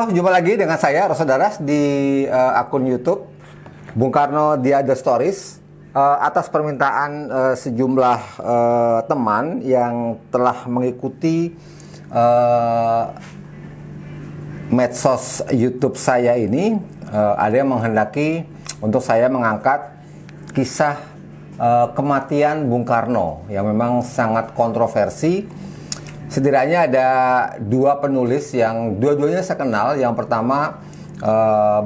Halo, jumpa lagi dengan saya Rosa Daras di akun YouTube Bung Karno The Other Stories. Atas permintaan sejumlah teman yang telah mengikuti medsos YouTube saya ini, ada yang menghendaki untuk saya mengangkat kisah kematian Bung Karno yang memang sangat kontroversi. Setidaknya ada dua penulis yang dua-duanya saya kenal. Yang pertama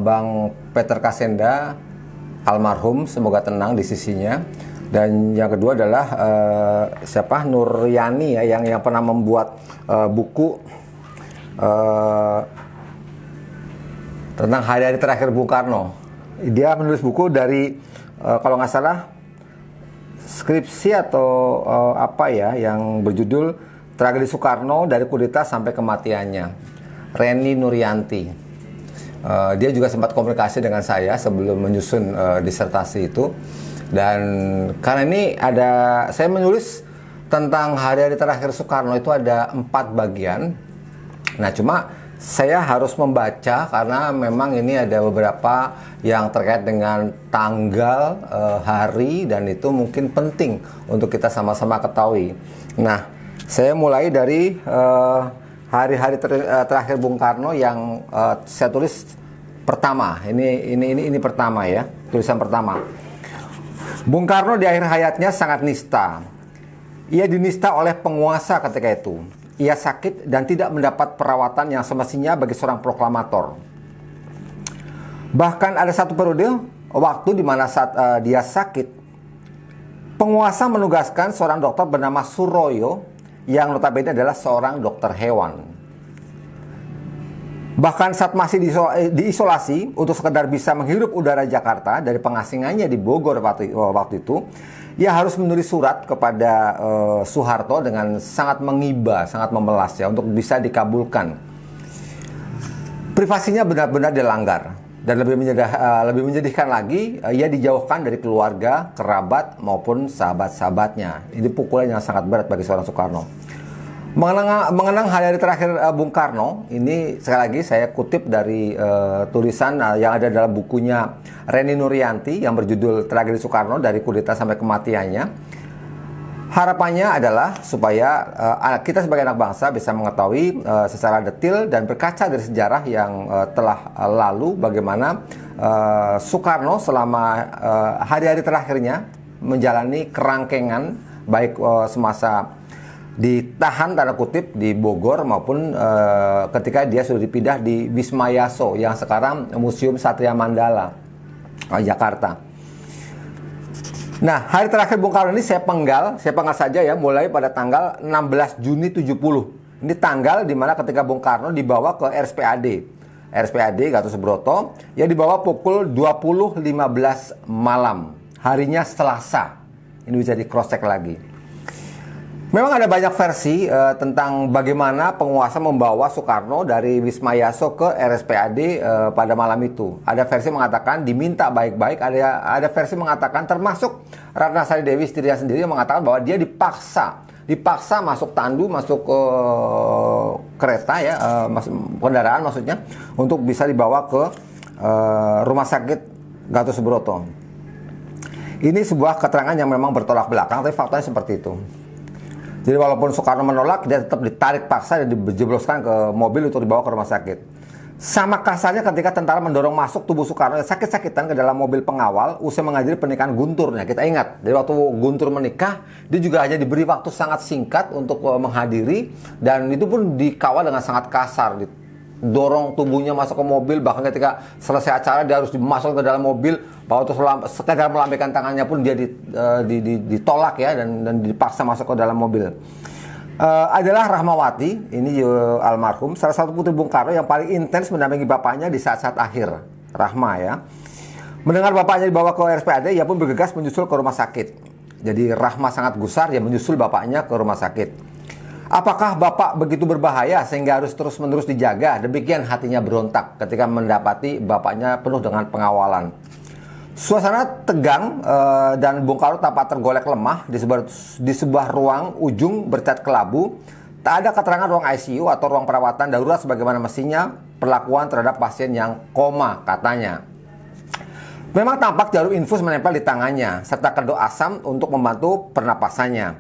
Bang Peter Kasenda, almarhum, semoga tenang di sisinya. Dan yang kedua adalah Nur Yani ya, yang pernah membuat buku tentang hari-hari terakhir Bung Karno. Dia menulis buku dari kalau nggak salah skripsi atau apa ya, yang berjudul Tragedi Soekarno dari Kudeta sampai Kematiannya, Reni Nuryanti. Dia juga sempat komunikasi dengan saya sebelum menyusun disertasi itu. Dan karena ini saya menulis tentang hari-hari terakhir Soekarno itu ada 4 bagian. Nah, cuma saya harus membaca karena memang ini ada beberapa yang terkait dengan tanggal, hari, dan itu mungkin penting untuk kita sama-sama ketahui. Nah, saya mulai dari hari-hari terakhir Bung Karno yang saya tulis pertama. Ini pertama ya, tulisan pertama. Bung Karno di akhir hayatnya sangat nista. Ia dinista oleh penguasa ketika itu. Ia sakit dan tidak mendapat perawatan yang semestinya bagi seorang proklamator. Bahkan ada satu periode waktu di mana saat dia sakit, penguasa menugaskan seorang dokter bernama Suroyo yang notabene adalah seorang dokter hewan. Bahkan saat masih diisolasi untuk sekedar bisa menghirup udara Jakarta dari pengasingannya di Bogor waktu itu, ia harus menulis surat kepada Soeharto dengan sangat mengiba, sangat memelas ya, untuk bisa dikabulkan. Privasinya benar-benar dilanggar. Dan lebih menyedihkan lagi, ia dijauhkan dari keluarga, kerabat, maupun sahabat-sahabatnya. Ini pukulan yang sangat berat bagi seorang Soekarno. Mengenang hari-hari terakhir Bung Karno, ini sekali lagi saya kutip dari tulisan yang ada dalam bukunya Reni Nuryanti yang berjudul Tragedi Soekarno dari Kudeta sampai Kematiannya. Harapannya adalah supaya kita sebagai anak bangsa bisa mengetahui secara detail dan berkaca dari sejarah yang telah lalu bagaimana Soekarno selama hari-hari terakhirnya menjalani kerangkengan baik semasa ditahan tanda kutip di Bogor maupun ketika dia sudah dipindah di Wisma Yaso yang sekarang Museum Satria Mandala, Jakarta. Nah, hari terakhir Bung Karno ini saya penggal saja ya, mulai pada tanggal 16 Juni 70. Ini tanggal di mana ketika Bung Karno dibawa ke RSPAD Gatot Subroto, ya dibawa pukul 20.15 malam. Harinya Selasa. Ini bisa di cross check lagi. Memang ada banyak versi tentang bagaimana penguasa membawa Soekarno dari Wisma Yaso ke RSPAD pada malam itu. Ada versi mengatakan diminta baik-baik, ada versi mengatakan termasuk Ratna Sari Dewi istrinya sendiri yang mengatakan bahwa dia dipaksa masuk tandu, masuk ke kereta ya, kendaraan maksudnya, untuk bisa dibawa ke rumah sakit Gatot Subroto. Ini sebuah keterangan yang memang bertolak belakang, tapi faktanya seperti itu. Jadi walaupun Soekarno menolak, dia tetap ditarik paksa dan dijebloskan ke mobil untuk dibawa ke rumah sakit. Sama kasarnya ketika tentara mendorong masuk tubuh Soekarno sakit-sakitan ke dalam mobil pengawal usai menghadiri pernikahan Gunturnya. Kita ingat, dari waktu Guntur menikah, dia juga hanya diberi waktu sangat singkat untuk menghadiri, dan itu pun dikawal dengan sangat kasar. Dorong tubuhnya masuk ke mobil, bahkan ketika selesai acara dia harus dimasuk ke dalam mobil, bahwa itu sekedar melambaikan tangannya pun dia ditolak ya, dan dipaksa masuk ke dalam mobil. Adalah Rahmawati, ini almarhum, salah satu putri Bung Karno yang paling intens mendampingi bapaknya di saat-saat akhir. Rahma ya. Mendengar bapaknya dibawa ke RSPAD, ia pun bergegas menyusul ke rumah sakit. Jadi Rahma sangat gusar, dia menyusul bapaknya ke rumah sakit. Apakah bapak begitu berbahaya sehingga harus terus-menerus dijaga? Demikian hatinya berontak ketika mendapati bapaknya penuh dengan pengawalan. Suasana tegang dan Bung Karno tampak tergolek lemah di sebuah ruang ujung bercat kelabu. Tak ada keterangan ruang ICU atau ruang perawatan darurat sebagaimana mestinya perlakuan terhadap pasien yang koma, katanya. Memang tampak jarum infus menempel di tangannya, serta kedok asam untuk membantu pernapasannya.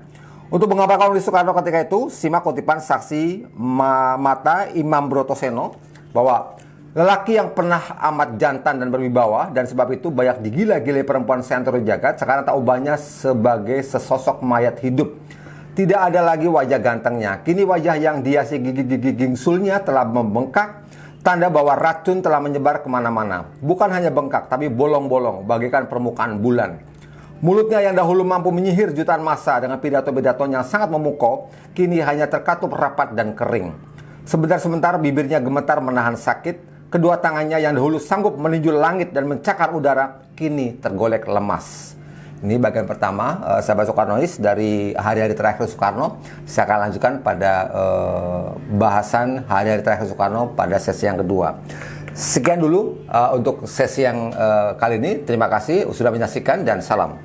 Untuk mengabarkan kondisi Soekarno ketika itu, simak kutipan saksi mata Imam Brotoseno bahwa lelaki yang pernah amat jantan dan berwibawa dan sebab itu banyak digila-gilai perempuan seantero jagat, sekarang tak ubahnya sebagai sesosok mayat hidup. Tidak ada lagi wajah gantengnya. Kini wajah yang dihiasi gigi-gigi gingsulnya telah membengkak, tanda bahwa racun telah menyebar kemana-mana. Bukan hanya bengkak, tapi bolong-bolong, bagaikan permukaan bulan. Mulutnya yang dahulu mampu menyihir jutaan massa dengan pidato-pidato yang sangat memukau, kini hanya terkatup rapat dan kering. Sebentar-sebentar bibirnya gemetar menahan sakit. Kedua tangannya yang dahulu sanggup meninju langit dan mencakar udara, kini tergolek lemas. Ini bagian pertama, sahabat Soekarnois, dari hari-hari terakhir Soekarno. Saya akan lanjutkan pada bahasan hari-hari terakhir Soekarno pada sesi yang kedua. Sekian dulu untuk sesi yang kali ini. Terima kasih sudah menyaksikan dan salam.